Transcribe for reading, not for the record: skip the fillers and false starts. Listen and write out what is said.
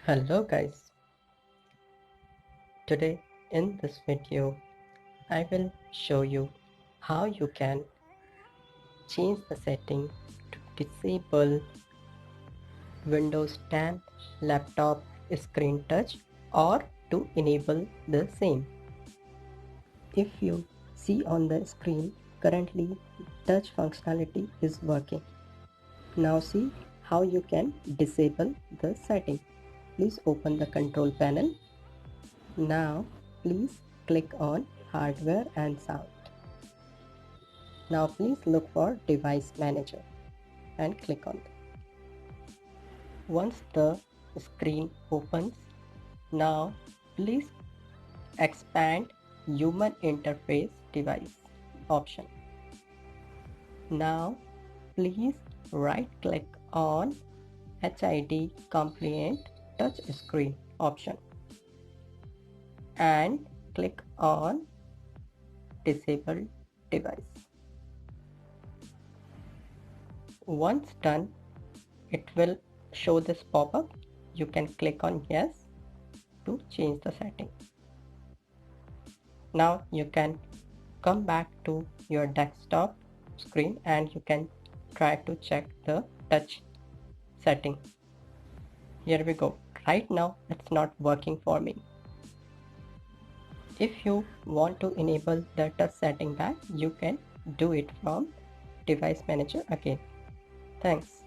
Hello guys, today in this video I will show you how you can change the setting to disable Windows 10 laptop screen touch or to enable the same. If you see on the screen currently touch functionality is working. Now see how you can disable the setting. Please open the control panel. Now please click on hardware and sound. Now please look for device manager and click on it. Once the screen opens, now please expand human interface device option. Now please right click on HID compliant touch screen option and click on disable device. Once done, it will show this pop-up. You can click on yes to change the setting. Now you can come back to your desktop screen and you can try to check the touch setting. Here we go. Right now it's not working for me. If you want to enable the touch setting back, you can do it from device manager again. Thanks.